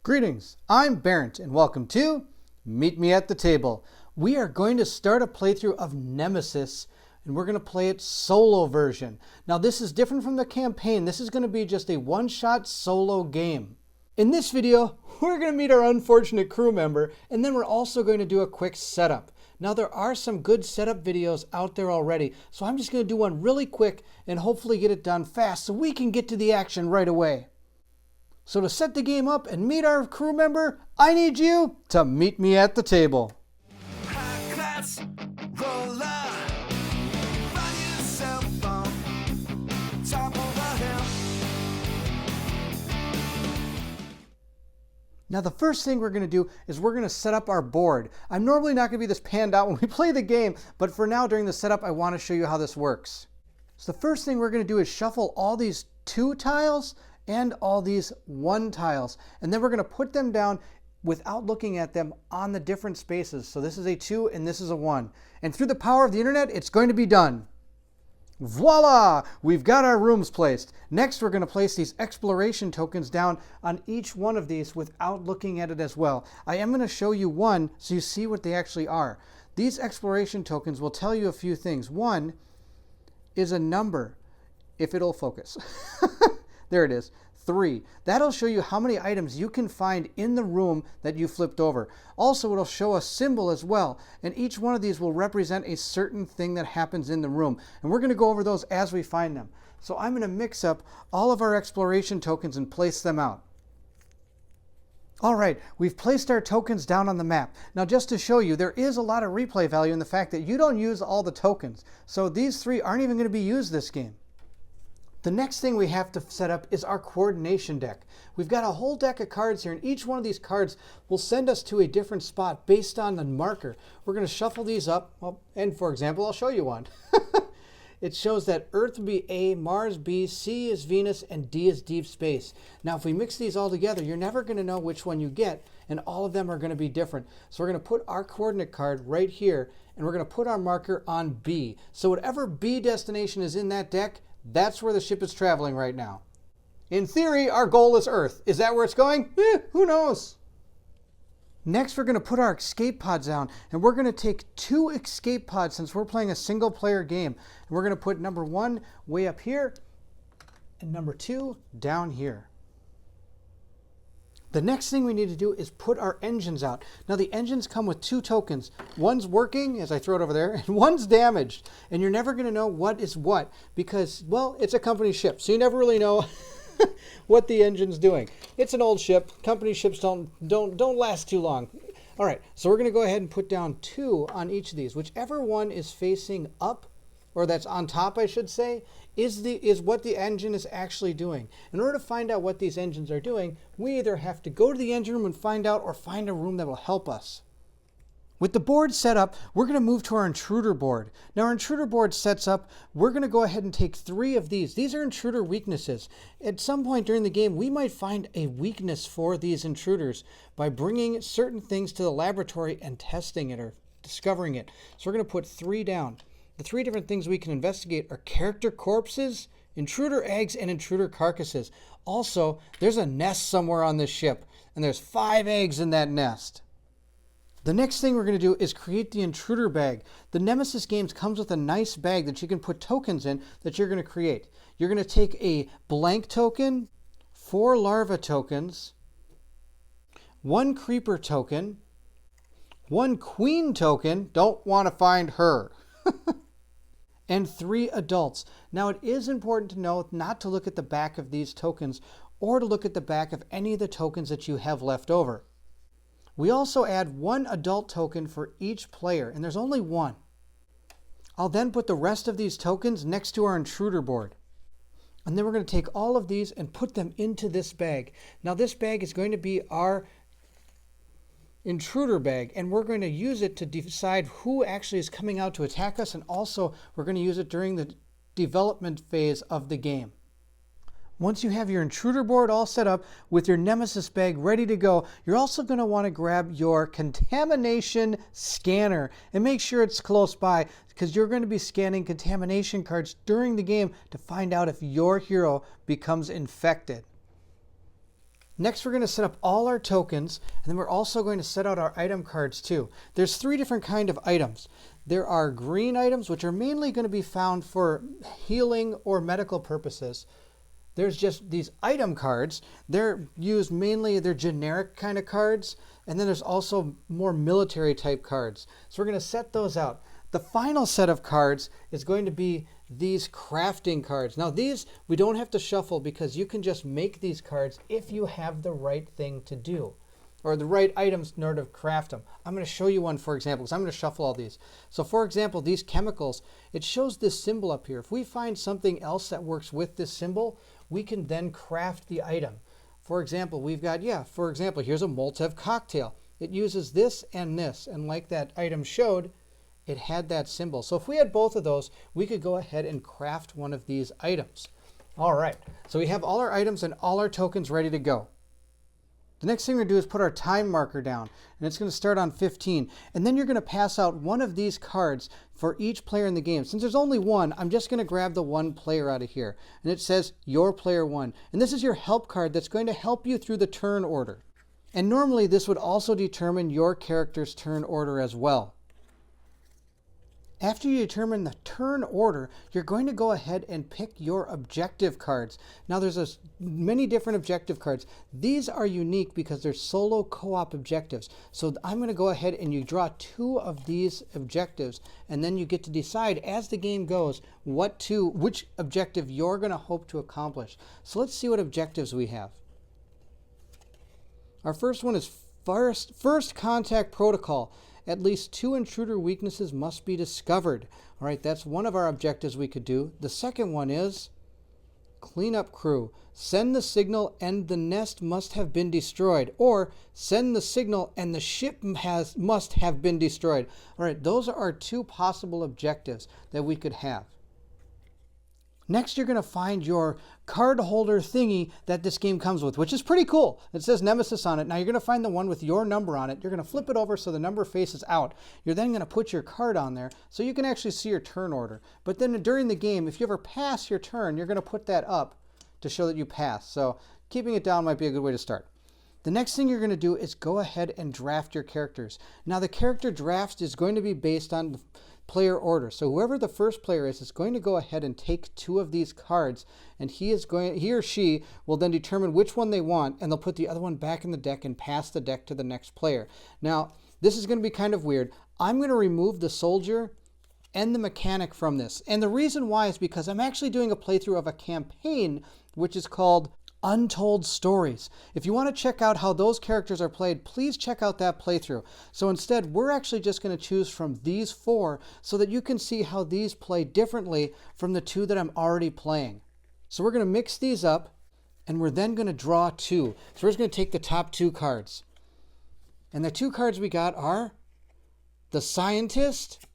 Greetings, I'm Barrett and welcome to Meet Me at the Table. We are going to start a playthrough of Nemesis and we're going to play it solo version. Now this is different from the campaign. This is going to be just a one-shot solo game. In this video, we're going to meet our unfortunate crew member and then we're also going to do a quick setup. Now there are some good setup videos out there already, so I'm just going to do one really quick and hopefully get it done fast so we can get to the action right away. So to set the game up and meet our crew member, I need you to meet me at the table. Now the first thing we're going to do is we're going to set up our board. I'm normally not going to be this panned out when we play the game, but for now during the setup I want to show you how this works. So the first thing we're going to do is shuffle all these 2 tiles and all these 1 tiles, and then we're going to put them down without looking at them on the different spaces. So this is a 2 and this is a 1, and through the power of the internet it's going to be done. Voila! We've got our rooms placed. Next we're going to place these exploration tokens down on each one of these without looking at it as well. I am going to show you one so you see what they actually are. These exploration tokens will tell you a few things. One is a number, if it'll focus. There it is, 3. That'll show you how many items you can find in the room that you flipped over. Also, it'll show a symbol as well, and each one of these will represent a certain thing that happens in the room. And we're going to go over those as we find them. So I'm going to mix up all of our exploration tokens and place them out. All right, we've placed our tokens down on the map. Now just to show you, there is a lot of replay value in the fact that you don't use all the tokens. So these 3 aren't even going to be used this game. The next thing we have to set up is our coordination deck. We've got a whole deck of cards here, and each one of these cards will send us to a different spot based on the marker. We're going to shuffle these up, and for example, I'll show you one. It shows that Earth would be A, Mars B, C is Venus, and D is deep space. Now if we mix these all together, you're never going to know which one you get, and all of them are going to be different. So we're going to put our coordinate card right here, and we're going to put our marker on B. So whatever B destination is in that deck, that's where the ship is traveling right now. In theory, our goal is Earth. Is that where it's going? Who knows? Next, we're going to put our escape pods down, and we're going to take 2 escape pods since we're playing a single player game. And we're going to put number 1 way up here and number 2 down here. The next thing we need to do is put our engines out. Now the engines come with 2 tokens. One's working, as I throw it over there, and one's damaged. And you're never going to know what is what because, well, it's a company ship. So you never really know what the engine's doing. It's an old ship. Company ships don't last too long. All right, so we're going to go ahead and put down 2 on each of these. Whichever one is facing up, or that's on top, I should say, is what the engine is actually doing. In order to find out what these engines are doing, we either have to go to the engine room and find out or find a room that will help us. With the board set up, we're going to move to our Intruder Board. Now our Intruder Board sets up, we're going to go ahead and take 3 of these. These are intruder weaknesses. At some point during the game, we might find a weakness for these intruders by bringing certain things to the laboratory and testing it or discovering it. So we're going to put 3 down. The 3 different things we can investigate are character corpses, intruder eggs, and intruder carcasses. Also, there's a nest somewhere on this ship, and there's 5 eggs in that nest. The next thing we're going to do is create the Intruder Bag. The Nemesis games comes with a nice bag that you can put tokens in that you're going to create. You're going to take a blank token, 4 larva tokens, 1 creeper token, 1 queen token, don't want to find her, and 3 adults. Now it is important to know not to look at the back of these tokens or to look at the back of any of the tokens that you have left over. We also add 1 adult token for each player, and there's only 1. I'll then put the rest of these tokens next to our Intruder Board. And then we're going to take all of these and put them into this bag. Now this bag is going to be our Intruder Bag, and we're going to use it to decide who actually is coming out to attack us, and also we're going to use it during the development phase of the game. Once you have your Intruder Board all set up with your Nemesis bag ready to go, you're also going to want to grab your contamination scanner and make sure it's close by because you're going to be scanning contamination cards during the game to find out if your hero becomes infected. Next, we're going to set up all our tokens, and then we're also going to set out our item cards too. There's 3 different kinds of items. There are green items, which are mainly going to be found for healing or medical purposes. There's just these item cards. They're used mainly, they're generic kind of cards. And then there's also more military type cards. So we're going to set those out. The final set of cards is going to be these crafting cards. Now these we don't have to shuffle because you can just make these cards if you have the right thing to do, or the right items in order to craft them. I'm going to show you one, for example, because I'm going to shuffle all these. So for example, these chemicals, it shows this symbol up here. If we find something else that works with this symbol, we can then craft the item. For example, we've got, for example, here's a Molotov cocktail. It uses this, and like that item showed, it had that symbol. So if we had both of those, we could go ahead and craft one of these items. All right, so we have all our items and all our tokens ready to go. The next thing we're going to do is put our time marker down, and it's going to start on 15. And then you're going to pass out one of these cards for each player in the game. Since there's only one, I'm just going to grab the one player out of here. And it says, your player 1. And this is your help card that's going to help you through the turn order. And normally this would also determine your character's turn order as well. After you determine the turn order, you're going to go ahead and pick your objective cards. Now there's many different objective cards. These are unique because they're solo co-op objectives. So I'm going to go ahead and you draw 2 of these objectives, and then you get to decide as the game goes which objective you're going to hope to accomplish. So let's see what objectives we have. Our first one is first contact protocol. At least 2 intruder weaknesses must be discovered. All right, that's one of our objectives we could do. The second one is cleanup crew. Send the signal and the nest must have been destroyed. Or send the signal and the ship must have been destroyed. All right, those are our 2 possible objectives that we could have. Next, you're going to find your card holder thingy that this game comes with, which is pretty cool. It says Nemesis on it. Now you're going to find the one with your number on it. You're going to flip it over so the number faces out. You're then going to put your card on there so you can actually see your turn order. But then during the game, if you ever pass your turn, you're going to put that up to show that you passed. So keeping it down might be a good way to start. The next thing you're going to do is go ahead and draft your characters. Now the character draft is going to be based on player order. So whoever the first player is going to go ahead and take 2 of these cards, and he or she will then determine which one they want, and they'll put the other one back in the deck and pass the deck to the next player. Now, this is going to be kind of weird. I'm going to remove the soldier and the mechanic from this. And the reason why is because I'm actually doing a playthrough of a campaign which is called Untold Stories. If you want to check out how those characters are played, please check out that playthrough. So instead, we're actually just going to choose from these 4 so that you can see how these play differently from the 2 that I'm already playing. So we're going to mix these up, and we're then going to draw 2. So we're just going to take the top 2 cards. And the 2 cards we got are the scientist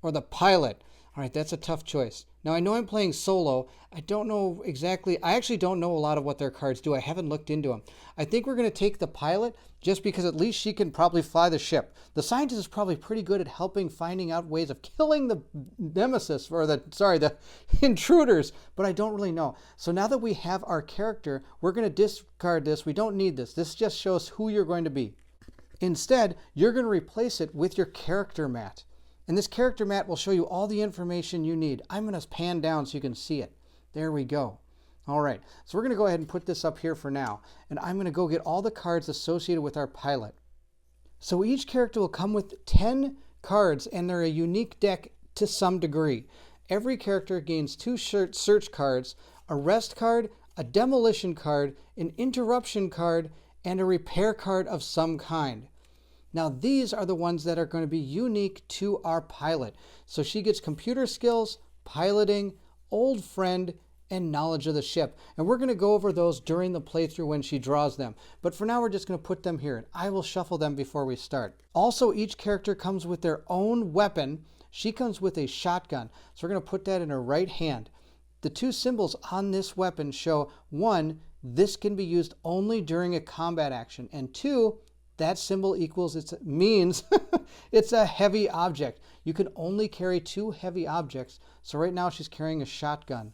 or the pilot. All right, that's a tough choice. Now, I know I'm playing solo. I don't know exactly. I actually don't know a lot of what their cards do. I haven't looked into them. I think we're going to take the pilot just because at least she can probably fly the ship. The scientist is probably pretty good at finding out ways of killing the Nemesis, or the intruders, but I don't really know. So now that we have our character, we're going to discard this. We don't need this. This just shows who you're going to be. Instead, you're going to replace it with your character mat. And this character mat will show you all the information you need. I'm going to pan down so you can see it. There we go. All right, so we're going to go ahead and put this up here for now. And I'm going to go get all the cards associated with our pilot. So each character will come with 10 cards, and they're a unique deck to some degree. Every character gains 2 search cards, a rest card, a demolition card, an interruption card, and a repair card of some kind. Now these are the ones that are going to be unique to our pilot. So she gets computer skills, piloting, old friend, and knowledge of the ship. And we're going to go over those during the playthrough when she draws them. But for now, we're just going to put them here, and I will shuffle them before we start. Also, each character comes with their own weapon. She comes with a shotgun. So we're going to put that in her right hand. The 2 symbols on this weapon show, 1, this can be used only during a combat action, and 2, that symbol means it's a heavy object. You can only carry 2 heavy objects. So right now she's carrying a shotgun.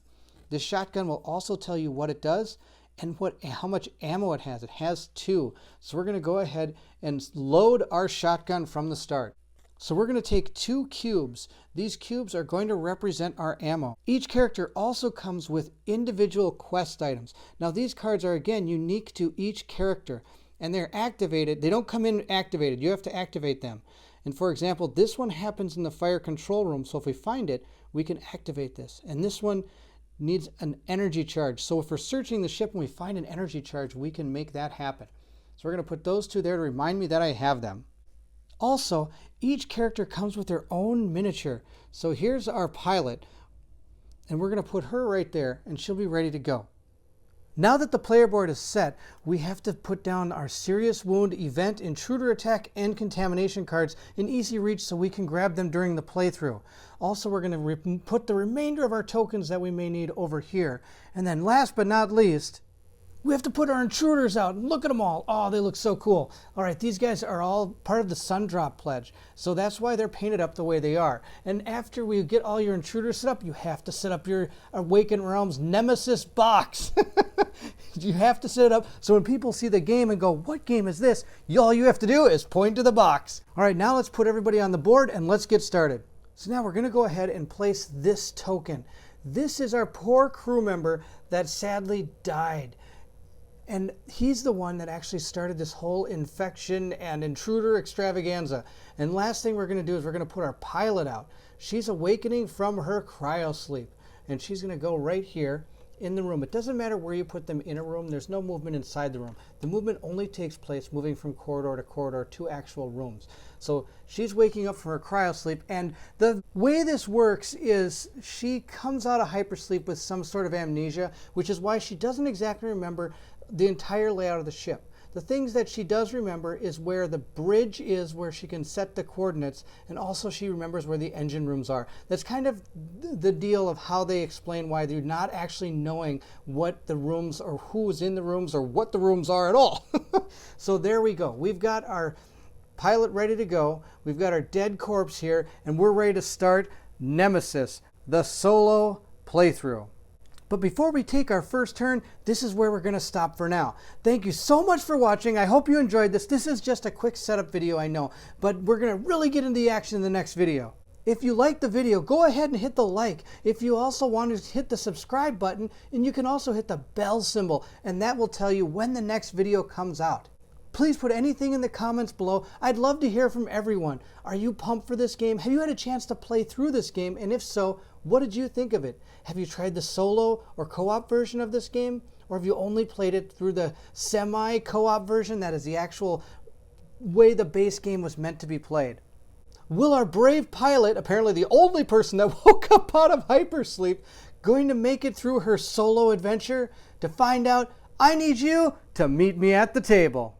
This shotgun will also tell you what it does, and how much ammo it has. It has 2. So we're going to go ahead and load our shotgun from the start. So we're going to take 2 cubes. These cubes are going to represent our ammo. Each character also comes with individual quest items. Now these cards are again unique to each character, and they're activated. They don't come in activated. You have to activate them. And for example, this one happens in the fire control room. So if we find it, we can activate this. And this one needs an energy charge. So if we're searching the ship and we find an energy charge, we can make that happen. So we're going to put those 2 there to remind me that I have them. Also, each character comes with their own miniature. So here's our pilot, and we're going to put her right there, and she'll be ready to go. Now that the player board is set, we have to put down our serious wound, event, intruder attack, and contamination cards in easy reach so we can grab them during the playthrough. Also, we're going to put the remainder of our tokens that we may need over here. And then last but not least, we have to put our intruders out. Look at them all. Oh, they look so cool. All right, these guys are all part of the Sundrop Pledge. So that's why they're painted up the way they are. And after we get all your intruders set up, you have to set up your Awakened Realms Nemesis box. You have to set it up so when people see the game and go, what game is this? All you have to do is point to the box. All right, now let's put everybody on the board and let's get started. So now we're going to go ahead and place this token. This is our poor crew member that sadly died. And he's the one that actually started this whole infection and intruder extravaganza. And last thing we're going to do is we're going to put our pilot out. She's awakening from her cryosleep. And she's going to go right here in the room. It doesn't matter where you put them in a room. There's no movement inside the room. The movement only takes place moving from corridor to corridor to actual rooms. So she's waking up from her cryosleep. And the way this works is she comes out of hypersleep with some sort of amnesia, which is why she doesn't exactly remember the entire layout of the ship. The things that she does remember is where the bridge is, where she can set the coordinates, and also she remembers where the engine rooms are. That's kind of the deal of how they explain why they're not actually knowing what the rooms or who's in the rooms or what the rooms are at all. So there we go. We've got our pilot ready to go. We've got our dead corpse here, and we're ready to start Nemesis, the solo playthrough. But before we take our first turn, this is where we're going to stop for now. Thank you so much for watching. I hope you enjoyed this. This is just a quick setup video, I know, but we're going to really get into the action in the next video. If you liked the video, go ahead and hit the like. If you also want to hit the subscribe button, and you can also hit the bell symbol, and that will tell you when the next video comes out. Please put anything in the comments below. I'd love to hear from everyone. Are you pumped for this game? Have you had a chance to play through this game? And if so, what did you think of it? Have you tried the solo or co-op version of this game? Or have you only played it through the semi-co-op version that is the actual way the base game was meant to be played? Will our brave pilot, apparently the only person that woke up out of hypersleep, going to make it through her solo adventure? To find out, I need you to meet me at the table.